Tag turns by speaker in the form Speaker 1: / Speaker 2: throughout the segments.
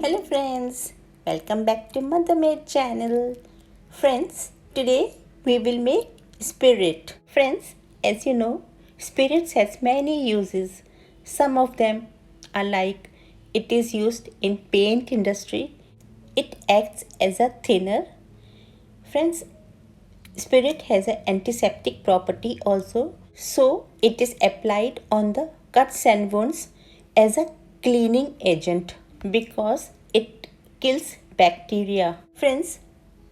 Speaker 1: Hello friends, welcome back to Mothermade channel. Friends, today we will make spirit. Friends, as you know, spirits has many uses. Some of them are like it is used in paint industry. It acts as a thinner. Friends, spirit has an antiseptic property also. So it is applied on the cuts and wounds as a cleaning agent because it kills bacteria. Friends,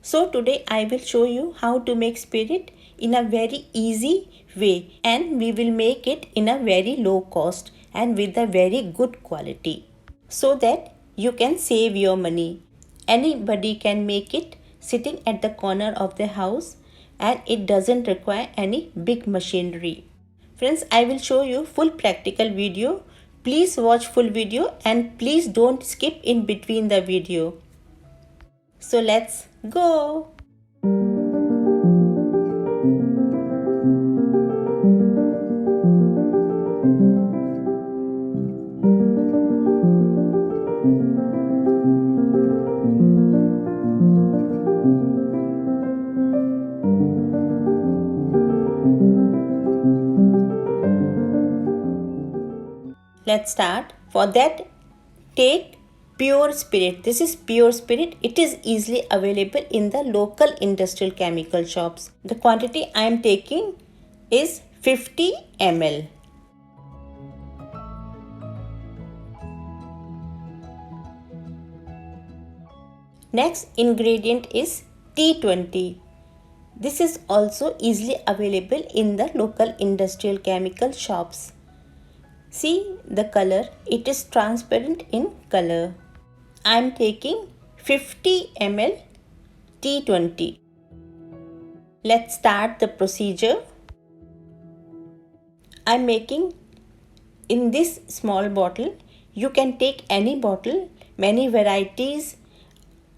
Speaker 1: so today I will show you how to make spirit in a very easy way, and we will make it in a very low cost and with a very good quality so that you can save your money. Anybody can make it sitting at the corner of the house, and it doesn't require any big machinery. Friends, I will show you full practical video. Please watch full video and please don't skip in between the video. So let's go. Let's start. For that, take pure spirit. This is pure spirit. It is easily available in the local industrial chemical shops. The quantity I am taking is 50 ml. Next ingredient is T20. This is also easily available in the local industrial chemical shops. See the color, it is transparent in color. I am taking 50 ml T20. Let's start the procedure. I am making in this small bottle. You can take any bottle. Many varieties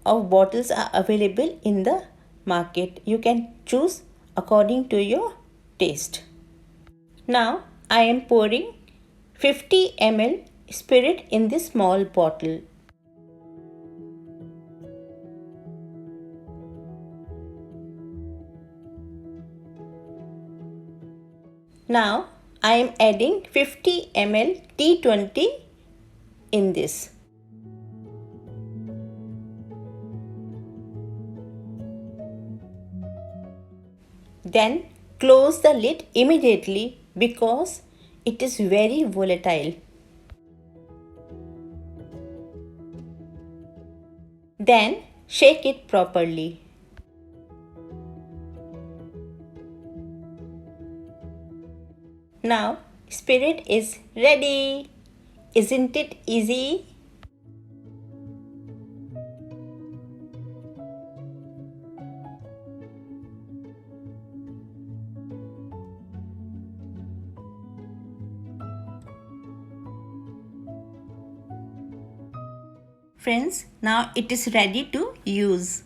Speaker 1: of bottles are available in the market. You can choose according to your taste. Now I am pouring 50 ml spirit in this small bottle. Now I am adding 50 ml T20 in this. Then close the lid immediately because it is very volatile. Then shake it properly. Now spirit is ready. Isn't it easy? Friends, now it is ready to use.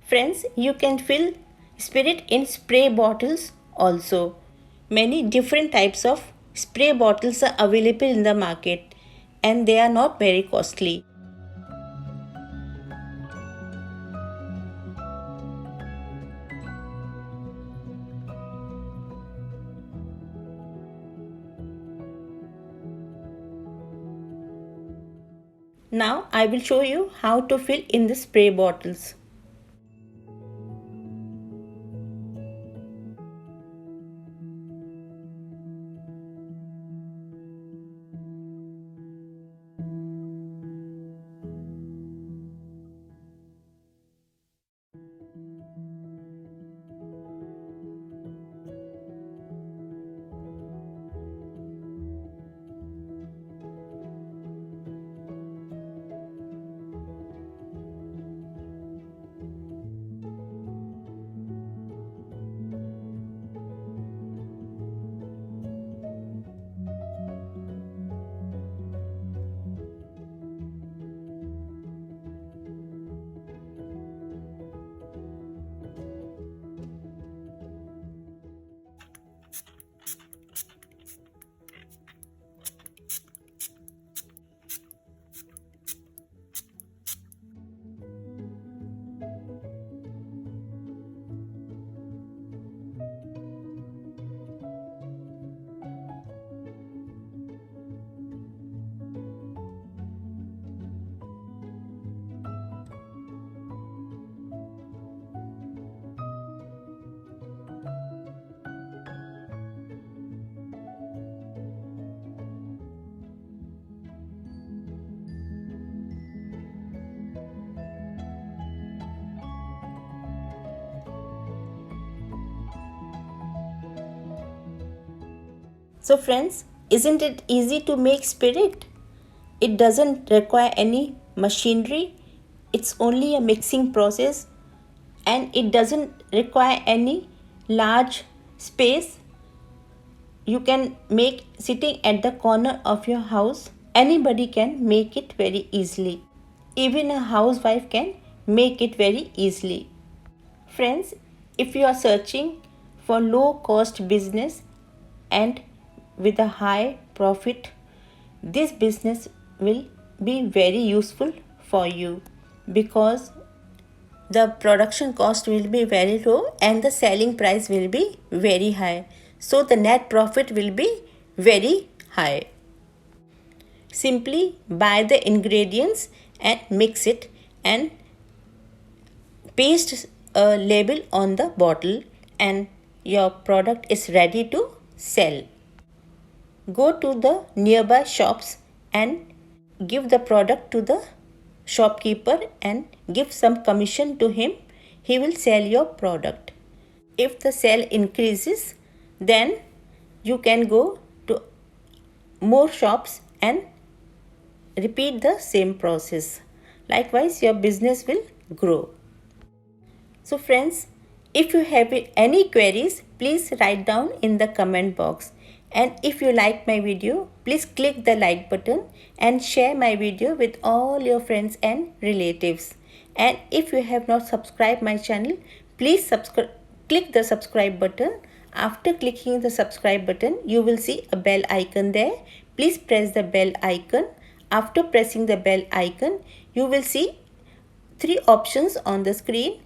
Speaker 1: Friends, you can fill spirit in spray bottles also. Many different types of spray bottles are available in the market and they are not very costly. Now I will show you how to fill in the spray bottles. So friends, isn't it easy to make spirit? It doesn't require any machinery. It's only a mixing process, and it doesn't require any large space. You can make sitting at the corner of your house. Anybody can make it very easily. Even a housewife can make it very easily. Friends, if you are searching for low cost business and with a high profit, this business will be very useful for you, because the production cost will be very low and the selling price will be very high. So the net profit will be very high. Simply buy the ingredients and mix it and paste a label on the bottle, and your product is ready to sell. Go to the nearby shops and give the product to the shopkeeper and give some commission to him. He will sell your product. If the sale increases, then you can go to more shops and repeat the same process. Likewise, your business will grow. So friends, if you have any queries, please write down in the comment box. And if you like my video, please click the like button and share my video with all your friends and relatives. And if you have not subscribed my channel, please click the subscribe button. After clicking the subscribe button, you will see a bell icon there. Please press the bell icon. After pressing the bell icon, you will see three options on the screen.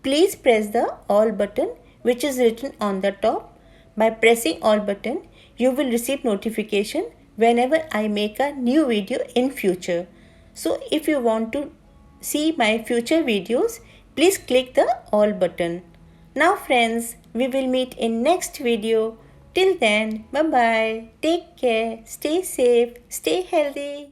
Speaker 1: Please press the all button which is written on the top. By pressing all button, you will receive notification whenever I make a new video in future. So if you want to see my future videos, please click the all button. Now friends, we will meet in next video. Till then, bye bye. Take care. Stay safe. Stay healthy.